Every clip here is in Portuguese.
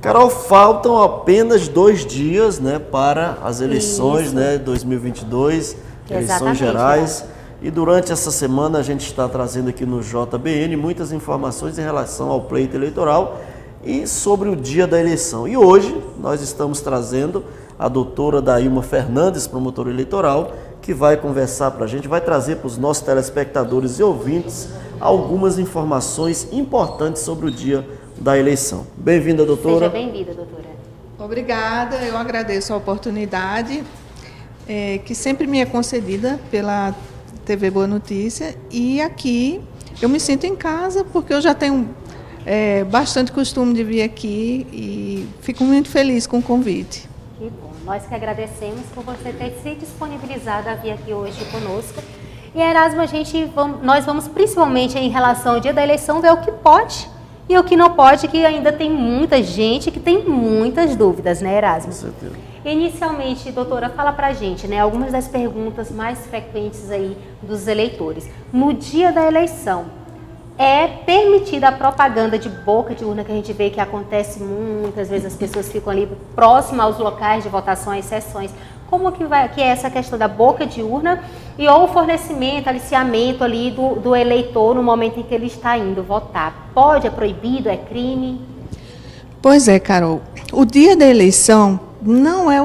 Carol, faltam apenas 2 dias, né, para as eleições, Isso. né, 2022, eleições Exatamente, gerais. E durante essa semana a gente está trazendo aqui no JBN muitas informações em relação ao pleito eleitoral e sobre o dia da eleição. E hoje nós estamos trazendo a doutora Dailma Fernandes, promotora eleitoral, que vai conversar para a gente, vai trazer para os nossos telespectadores e ouvintes algumas informações importantes sobre o dia da eleição. Bem-vinda, doutora. Seja bem-vinda, doutora. Obrigada, eu agradeço a oportunidade que sempre me é concedida pela TV Boa Notícia, e aqui eu me sinto em casa porque eu já tenho bastante costume de vir aqui e fico muito feliz com o convite. Que bom. Nós que agradecemos por você ter se disponibilizado a vir aqui hoje conosco. E, Erasmo, nós vamos principalmente em relação ao dia da eleição ver o que pode e o que não pode, que ainda tem muita gente que tem muitas dúvidas, né, Erasmo? Com certeza. Inicialmente, doutora, fala pra gente, né, algumas das perguntas mais frequentes aí dos eleitores. No dia da eleição, é permitida a propaganda de boca de urna, que a gente vê que acontece muitas vezes, as pessoas ficam ali próximas aos locais de votações, sessões. Como que é essa questão da boca de urna ou o fornecimento, aliciamento ali do eleitor no momento em que ele está indo votar? Pode, é proibido, é crime? Pois é, Carol, o dia da eleição não é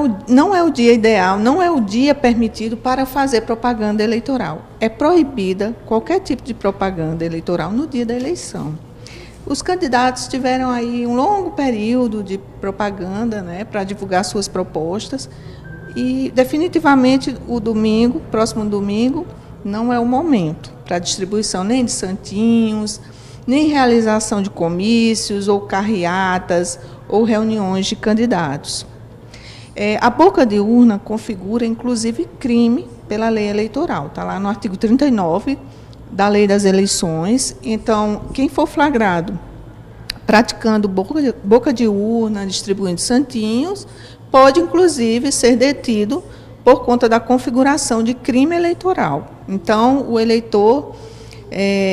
o dia ideal, não é o dia permitido para fazer propaganda eleitoral. É proibida qualquer tipo de propaganda eleitoral no dia da eleição. Os candidatos tiveram aí um longo período de propaganda, né, para divulgar suas propostas, e definitivamente o domingo, próximo domingo, não é o momento para distribuição nem de santinhos, nem realização de comícios ou carreatas ou reuniões de candidatos. A boca de urna configura, inclusive, crime pela lei eleitoral. Está lá no artigo 39 da lei das eleições. Então, quem for flagrado praticando boca de urna, distribuindo santinhos, pode, inclusive, ser detido por conta da configuração de crime eleitoral. Então, o eleitor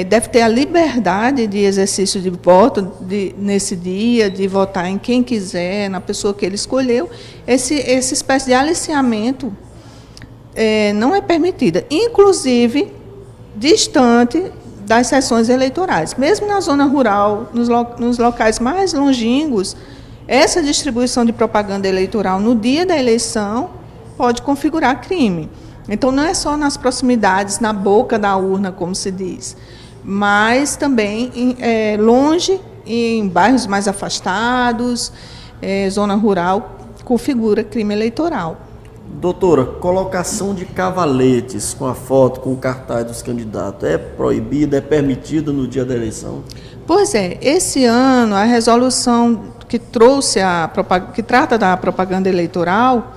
deve ter a liberdade de exercício de voto nesse dia, de votar em quem quiser, na pessoa que ele escolheu. Essa espécie de aliciamento não é permitida, inclusive distante das sessões eleitorais. Mesmo na zona rural, nos locais mais longínquos, essa distribuição de propaganda eleitoral no dia da eleição pode configurar crime. Então, não é só nas proximidades, na boca da urna, como se diz, mas também longe, em bairros mais afastados, zona rural, configura crime eleitoral. Doutora, colocação de cavaletes com a foto, com o cartaz dos candidatos, é proibido, é permitido no dia da eleição? Pois é, esse ano a resolução que trata da propaganda eleitoral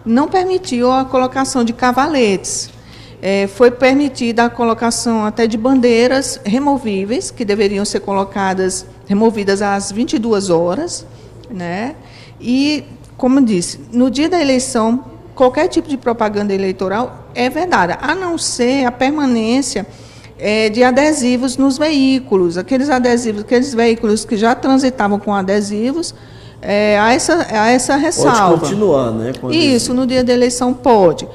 não permitiu a colocação de cavaletes. Foi permitida a colocação até de bandeiras removíveis, que deveriam ser removidas às 22 horas, né? E, como eu disse, no dia da eleição, qualquer tipo de propaganda eleitoral é vedada, a não ser a permanência de adesivos nos veículos. Aqueles veículos que já transitavam com adesivos, há essa ressalva. Pode continuar, né? Isso, no dia da eleição pode.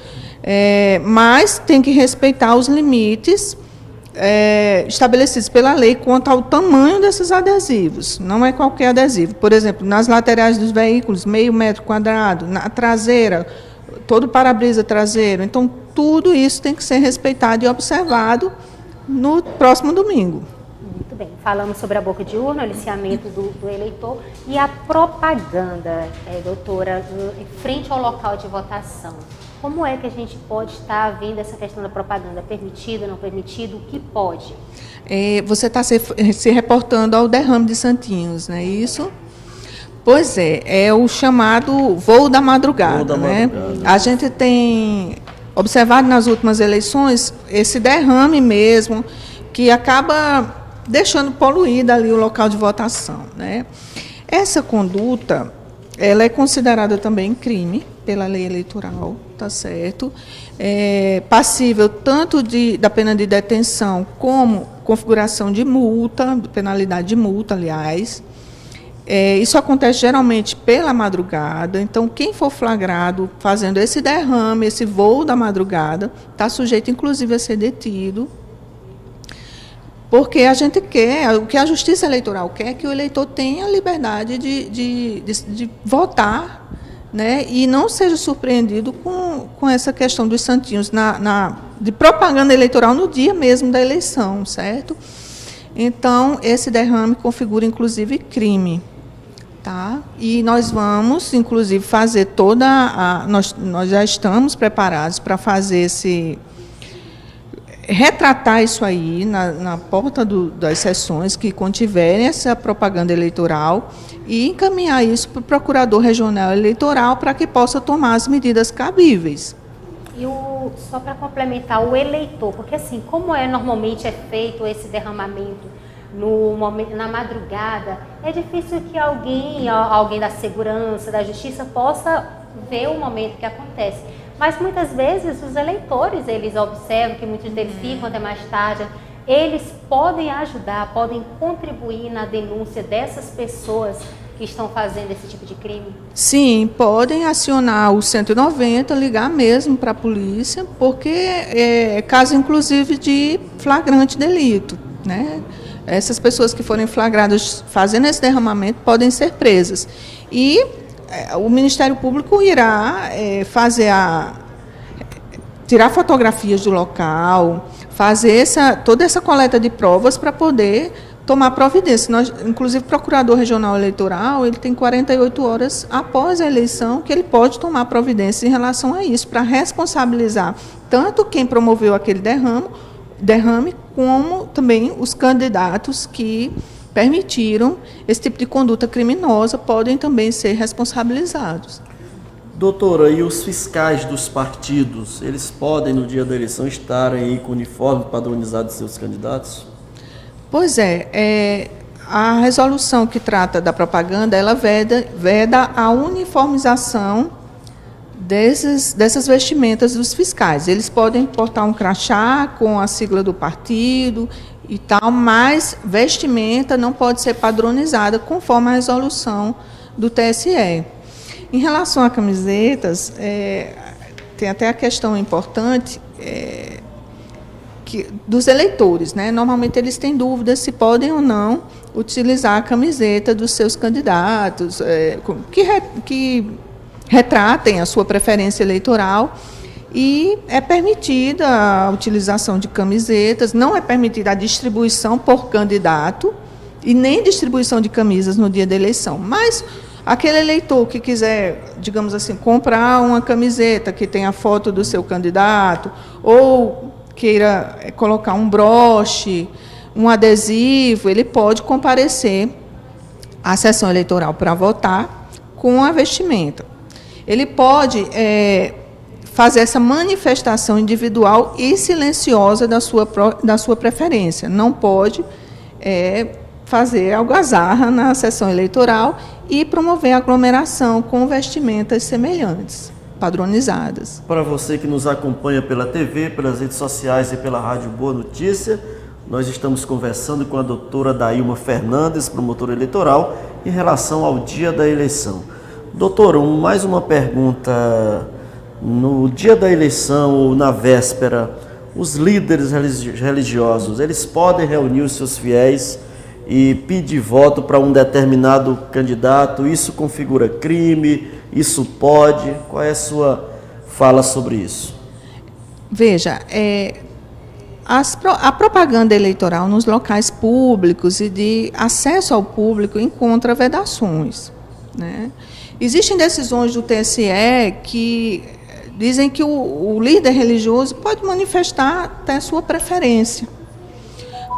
Mas tem que respeitar os limites estabelecidos pela lei quanto ao tamanho desses adesivos. Não é qualquer adesivo. Por exemplo, nas laterais dos veículos, 0,5 metro quadrado, na traseira, todo o para-brisa traseiro. Então, tudo isso tem que ser respeitado e observado no próximo domingo. Muito bem. Falamos sobre a boca de urna, o aliciamento do eleitor e a propaganda, doutora, em frente ao local de votação. Como é que a gente pode estar vendo essa questão da propaganda? Permitido, não permitido? O que pode? Você está se reportando ao derrame de santinhos, não é isso? Pois é o chamado voo da madrugada. Né? A gente tem observado nas últimas eleições esse derrame mesmo, que acaba deixando poluído ali o local de votação. Né? Essa conduta, ela é considerada também crime pela lei eleitoral, tá certo? Passível tanto da pena de detenção como configuração de multa, penalidade de multa, aliás. Isso acontece geralmente pela madrugada, então quem for flagrado fazendo esse derrame, esse voo da madrugada, está sujeito inclusive a ser detido, porque a gente quer, o que a Justiça Eleitoral quer é que o eleitor tenha a liberdade de votar, né, e não seja surpreendido com essa questão dos santinhos de propaganda eleitoral no dia mesmo da eleição, certo? Então, esse derrame configura, inclusive, crime. Tá? E nós vamos, inclusive, fazer nós já estamos preparados para fazer retratar isso aí na porta das sessões que contiverem essa propaganda eleitoral e encaminhar isso para o Procurador Regional Eleitoral para que possa tomar as medidas cabíveis. E só para complementar, o eleitor, porque assim, como normalmente é feito esse derramamento na madrugada, é difícil que alguém da segurança, da justiça, possa ver o momento que acontece. Mas muitas vezes os eleitores, eles observam que muitos deles ficam até mais tarde, eles podem ajudar, podem contribuir na denúncia dessas pessoas que estão fazendo esse tipo de crime? Sim, podem acionar o 190, ligar mesmo para a polícia, porque é caso, inclusive, de flagrante delito, né? Essas pessoas que forem flagradas fazendo esse derramamento podem ser presas. E o Ministério Público irá tirar fotografias do local, fazer toda essa coleta de provas para poder tomar providência. Inclusive, o Procurador Regional Eleitoral, ele tem 48 horas após a eleição que ele pode tomar providência em relação a isso, para responsabilizar tanto quem promoveu aquele derrame, como também os candidatos que permitiram esse tipo de conduta criminosa podem também ser responsabilizados. Doutora, e os fiscais dos partidos, eles podem, no dia da eleição, estarem aí com o uniforme padronizado de seus candidatos? Pois a resolução que trata da propaganda, ela veda a uniformização dessas vestimentas dos fiscais. Eles podem portar um crachá com a sigla do partido e tal, mas vestimenta não pode ser padronizada conforme a resolução do TSE. Em relação a camisetas, tem até a questão importante dos eleitores, né? Normalmente eles têm dúvidas se podem ou não utilizar a camiseta dos seus candidatos, que retratem a sua preferência eleitoral, e é permitida a utilização de camisetas, não é permitida a distribuição por candidato e nem distribuição de camisas no dia da eleição, mas aquele eleitor que quiser, digamos assim, comprar uma camiseta que tenha a foto do seu candidato, ou queira colocar um broche, um adesivo, ele pode comparecer à sessão eleitoral para votar com a vestimenta. Ele pode fazer essa manifestação individual e silenciosa da sua preferência. Não pode fazer algazarra na sessão eleitoral e promover aglomeração com vestimentas semelhantes, padronizadas. Para você que nos acompanha pela TV, pelas redes sociais e pela Rádio Boa Notícia, nós estamos conversando com a doutora Dailma Fernandes, promotora eleitoral, em relação ao dia da eleição. Doutora, mais uma pergunta. No dia da eleição ou na véspera, os líderes religiosos, eles podem reunir os seus fiéis e pedir voto para um determinado candidato? Isso configura crime? Isso pode? Qual é a sua fala sobre isso? Veja, a propaganda eleitoral nos locais públicos e de acesso ao público encontra vedações, né? Existem decisões do TSE que dizem que o líder religioso pode manifestar até sua preferência,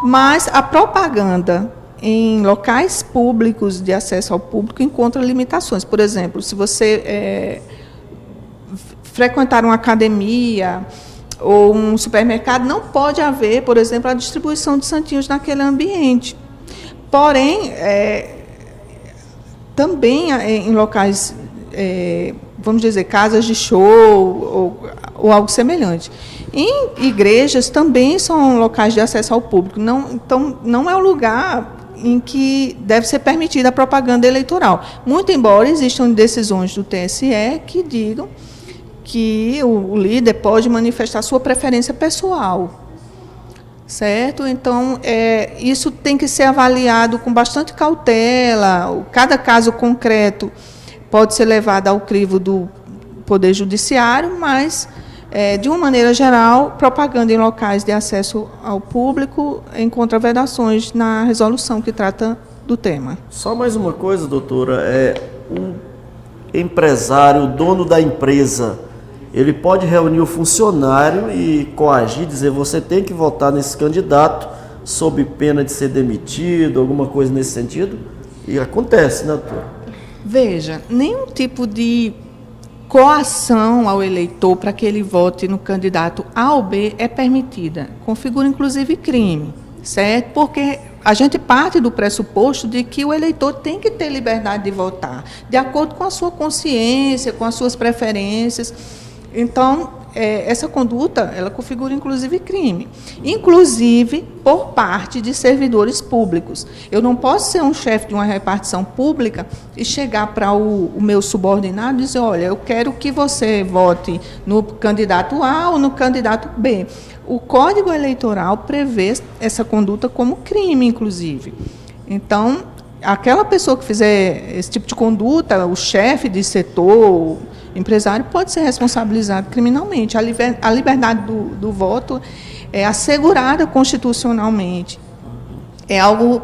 mas a propaganda em locais públicos de acesso ao público encontra limitações. Por exemplo, se você frequentar uma academia ou um supermercado, não pode haver, por exemplo, a distribuição de santinhos naquele ambiente. Porém, também em locais, vamos dizer, casas de show ou algo semelhante. Em igrejas também são locais de acesso ao público. Então, não é o lugar em que deve ser permitida a propaganda eleitoral. Muito embora existam decisões do TSE que digam que o líder pode manifestar sua preferência pessoal, certo? Então, isso tem que ser avaliado com bastante cautela. Cada caso concreto pode ser levado ao crivo do Poder Judiciário, mas, de uma maneira geral, propaganda em locais de acesso ao público encontra vedações na resolução que trata do tema. Só mais uma coisa, doutora, o empresário, o dono da empresa, ele pode reunir o funcionário e coagir, dizer, você tem que votar nesse candidato sob pena de ser demitido, alguma coisa nesse sentido? E acontece, né, doutora? Veja, nenhum tipo de coação ao eleitor para que ele vote no candidato A ou B é permitida. Configura, inclusive, crime, certo? Porque a gente parte do pressuposto de que o eleitor tem que ter liberdade de votar, de acordo com a sua consciência, com as suas preferências. Então, essa conduta, ela configura, inclusive, crime. Inclusive, por parte de servidores públicos. Eu não posso ser um chefe de uma repartição pública e chegar para o meu subordinado e dizer, olha, eu quero que você vote no candidato A ou no candidato B. O Código Eleitoral prevê essa conduta como crime, inclusive. Então, aquela pessoa que fizer esse tipo de conduta, o chefe de setor, empresário, pode ser responsabilizado criminalmente. A liberdade do voto é assegurada constitucionalmente. É algo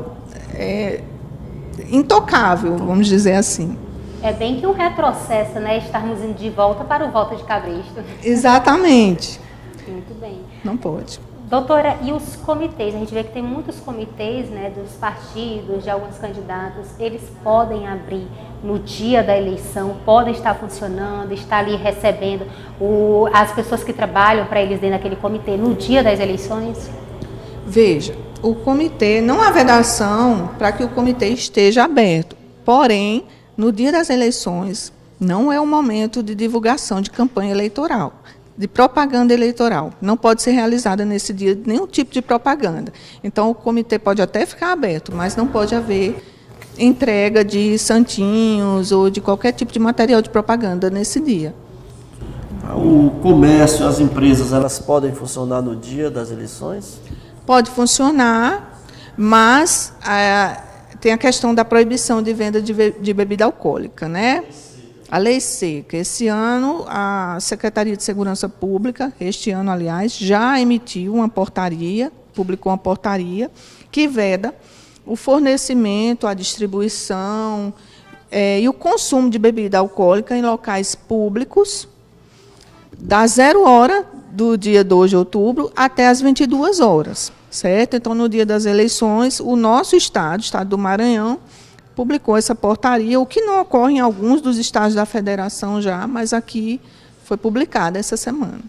intocável, vamos dizer assim. É bem que um retrocesso, né? Estarmos indo de volta para o voto de cabresto. Exatamente. Muito bem. Não pode. Doutora, e os comitês? A gente vê que tem muitos comitês, né, dos partidos, de alguns candidatos, eles podem abrir no dia da eleição, podem estar funcionando, estar ali recebendo as pessoas que trabalham para eles dentro daquele comitê no dia das eleições? Veja, o comitê, não há vedação para que o comitê esteja aberto, porém, no dia das eleições, não é o momento de divulgação de campanha eleitoral, de propaganda eleitoral. Não pode ser realizada nesse dia nenhum tipo de propaganda. Então, o comitê pode até ficar aberto, mas não pode haver entrega de santinhos ou de qualquer tipo de material de propaganda nesse dia. O comércio, as empresas, elas podem funcionar no dia das eleições? Pode funcionar, mas tem a questão da proibição de venda de bebida alcoólica, né? A lei seca. Esse ano, a Secretaria de Segurança Pública, este ano, aliás, já emitiu uma portaria, publicou uma portaria, que veda o fornecimento, a distribuição e o consumo de bebida alcoólica em locais públicos, da 0 hora do dia 2 de outubro até as 22 horas, certo? Então, no dia das eleições, o nosso estado, o estado do Maranhão, publicou essa portaria, o que não ocorre em alguns dos estados da federação já, mas aqui foi publicada essa semana.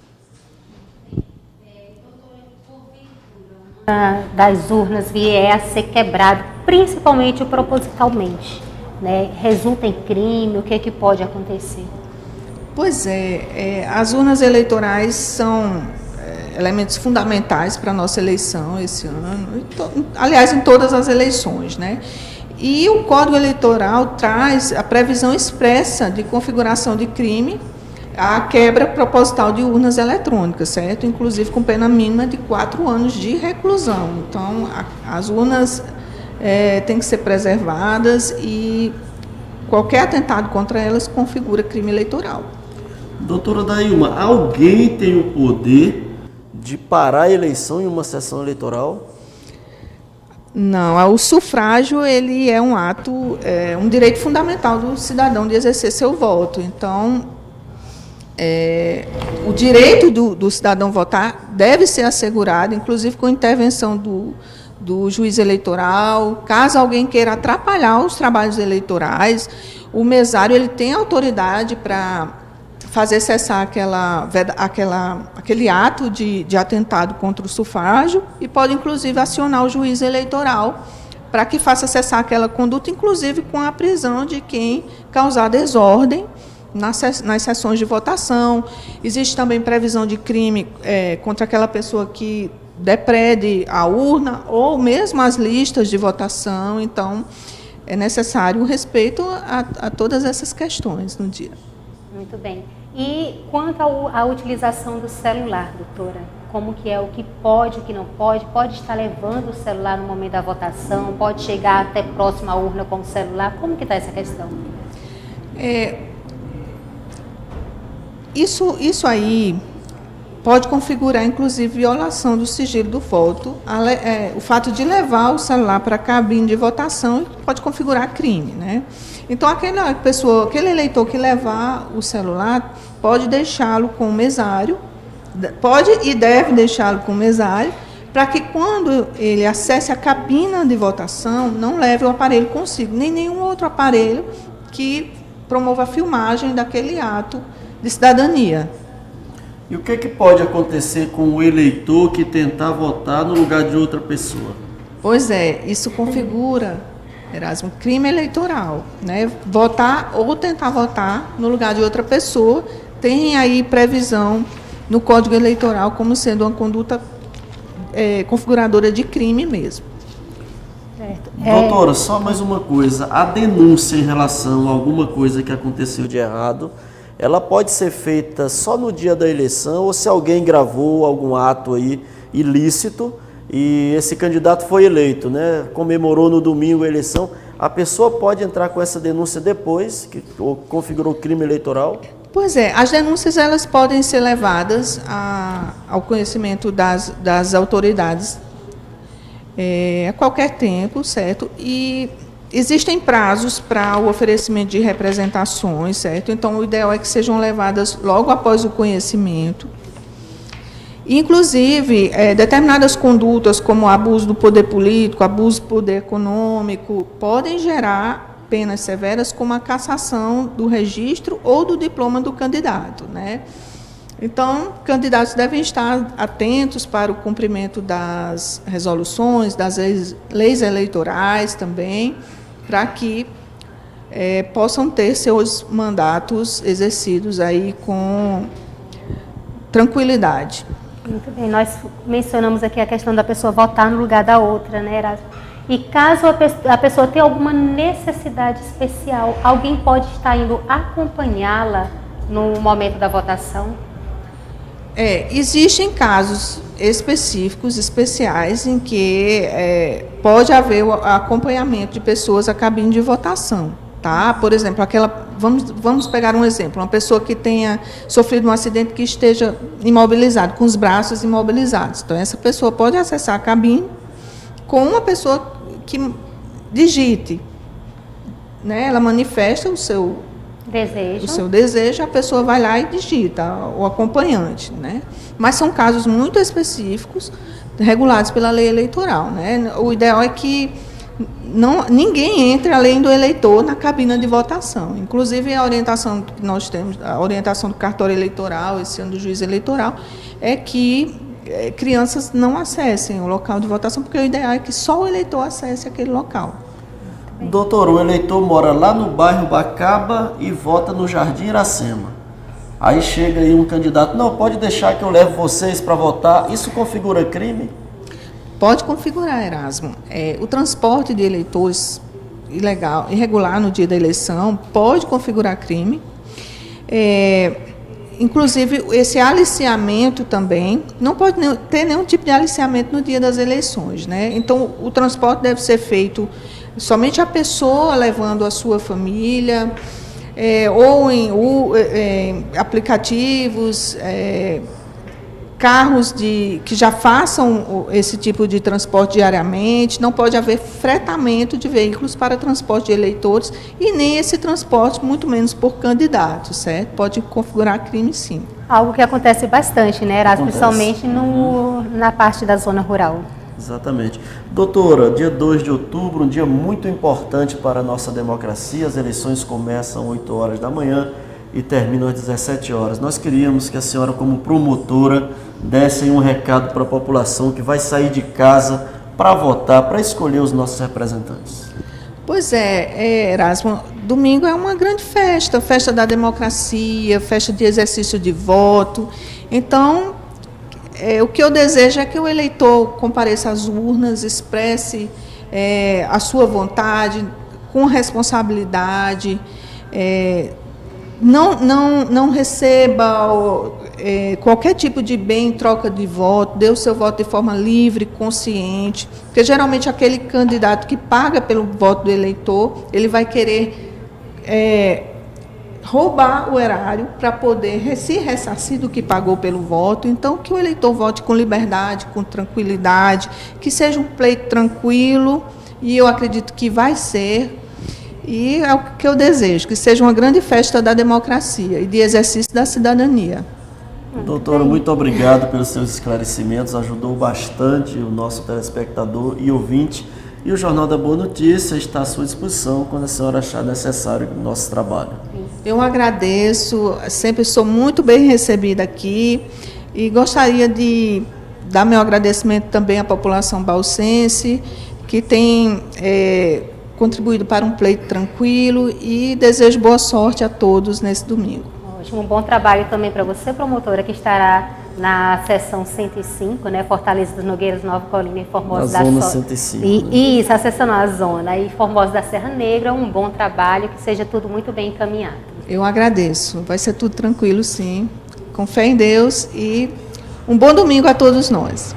Das urnas vier a ser quebrado, principalmente propositalmente, né? Resulta em crime, o que é que pode acontecer? Pois as urnas eleitorais são elementos fundamentais para a nossa eleição esse ano, aliás, em todas as eleições, né? E o Código Eleitoral traz a previsão expressa de configuração de crime, a quebra proposital de urnas eletrônicas, certo? Inclusive com pena mínima de 4 anos de reclusão. Então, as urnas têm que ser preservadas e qualquer atentado contra elas configura crime eleitoral. Doutora Dailma, alguém tem o poder de parar a eleição em uma sessão eleitoral? Não, o sufrágio ele é um ato, um direito fundamental do cidadão de exercer seu voto. Então, o direito do cidadão votar deve ser assegurado, inclusive com intervenção do juiz eleitoral. Caso alguém queira atrapalhar os trabalhos eleitorais, o mesário ele tem autoridade para fazer cessar aquele ato de atentado contra o sufrágio e pode, inclusive, acionar o juiz eleitoral para que faça cessar aquela conduta, inclusive com a prisão de quem causar desordem nas sessões de votação. Existe também previsão de crime contra aquela pessoa que deprede a urna ou mesmo as listas de votação. Então, é necessário o respeito a todas essas questões no dia. Muito bem. E quanto à utilização do celular, doutora? Como que é, o que pode, o que não pode? Pode estar levando o celular no momento da votação? Pode chegar até próximo à urna com o celular? Como que está essa questão? Isso aí pode configurar, inclusive, violação do sigilo do voto. O fato de levar o celular para a cabine de votação pode configurar crime, né? Então, aquele eleitor que levar o celular pode deixá-lo com o mesário, pode e deve deixá-lo com o mesário, para que quando ele acesse a cabina de votação, não leve o aparelho consigo, nem nenhum outro aparelho que promova a filmagem daquele ato de cidadania. E o que pode acontecer com o eleitor que tentar votar no lugar de outra pessoa? Pois é, isso configura, Erasmo, crime eleitoral, né? Votar ou tentar votar no lugar de outra pessoa tem aí previsão no Código Eleitoral como sendo uma conduta configuradora de crime mesmo. Certo. Doutora, só mais uma coisa. A denúncia em relação a alguma coisa que aconteceu de errado, ela pode ser feita só no dia da eleição ou se alguém gravou algum ato aí ilícito e esse candidato foi eleito, né? Comemorou no domingo a eleição, a pessoa pode entrar com essa denúncia depois que configurou crime eleitoral? Pois é, as denúncias elas podem ser levadas ao conhecimento das autoridades a qualquer tempo, certo? E existem prazos para o oferecimento de representações, certo? Então, o ideal é que sejam levadas logo após o conhecimento. Inclusive, determinadas condutas, como abuso do poder político, abuso do poder econômico, podem gerar penas severas, como a cassação do registro ou do diploma do candidato, né? Então, candidatos devem estar atentos para o cumprimento das resoluções, das leis eleitorais também, para que possam ter seus mandatos exercidos aí com tranquilidade. Muito bem, nós mencionamos aqui a questão da pessoa votar no lugar da outra, né, Erasmo? E caso a pessoa tenha alguma necessidade especial, alguém pode estar indo acompanhá-la no momento da votação? Existem casos específicos, especiais, em que pode haver o acompanhamento de pessoas à cabine de votação. Tá? Por exemplo, vamos pegar um exemplo, uma pessoa que tenha sofrido um acidente que esteja imobilizado, com os braços imobilizados. Então, essa pessoa pode acessar a cabine com uma pessoa que digite, né? Ela manifesta o seu desejo, a pessoa vai lá e digita, o acompanhante, né? Mas são casos muito específicos, regulados pela lei eleitoral, né? O ideal é que ninguém entre além do eleitor na cabina de votação. Inclusive, a orientação que nós temos, a orientação do cartório eleitoral, esse ano do juiz eleitoral, é que crianças não acessem o local de votação, porque o ideal é que só o eleitor acesse aquele local. Doutor, o eleitor mora lá no bairro Bacaba e vota no Jardim Iracema. Aí chega aí um candidato, não, pode deixar que eu levo vocês para votar. Isso configura crime? Pode configurar, Erasmo. O transporte de eleitores irregular no dia da eleição pode configurar crime. Inclusive, esse aliciamento também, não pode ter nenhum tipo de aliciamento no dia das eleições, né? Então, o transporte deve ser feito somente a pessoa levando a sua família, ou em aplicativos, carros que já façam esse tipo de transporte diariamente. Não pode haver fretamento de veículos para transporte de eleitores e nem esse transporte, muito menos por candidatos, certo? Pode configurar crime, sim. Algo que acontece bastante, né, Erasmo? Principalmente na parte da zona rural. Exatamente. Doutora, dia 2 de outubro, um dia muito importante para a nossa democracia. As eleições começam às 8 horas da manhã e terminam às 17 horas. Nós queríamos que a senhora, como promotora, desse um recado para a população que vai sair de casa para votar, para escolher os nossos representantes. Pois Erasmo, domingo é uma grande festa, festa da democracia, festa de exercício de voto. Então, o que eu desejo é que o eleitor compareça às urnas, expresse a sua vontade com responsabilidade, não receba qualquer tipo de bem em troca de voto, dê o seu voto de forma livre, consciente, porque geralmente aquele candidato que paga pelo voto do eleitor, ele vai querer roubar o erário para poder se ressarcir do que pagou pelo voto. Então, que o eleitor vote com liberdade, com tranquilidade, que seja um pleito tranquilo, e eu acredito que vai ser, e é o que eu desejo, que seja uma grande festa da democracia e de exercício da cidadania. Doutora, muito obrigado pelos seus esclarecimentos, ajudou bastante o nosso telespectador e ouvinte, e o Jornal da Boa Notícia está à sua disposição quando a senhora achar necessário o nosso trabalho. Eu agradeço, sempre sou muito bem recebida aqui e gostaria de dar meu agradecimento também à população balsense, que tem contribuído para um pleito tranquilo, e desejo boa sorte a todos nesse domingo. Ótimo, um bom trabalho também para você, promotora, que estará na seção 105, né, Fortaleza dos Nogueiras, Nova Colina e Formosa da Zona 105. Isso, acessando a zona, e Formosa da Serra Negra, um bom trabalho, que seja tudo muito bem encaminhado. Eu agradeço, vai ser tudo tranquilo, sim, com fé em Deus, e um bom domingo a todos nós.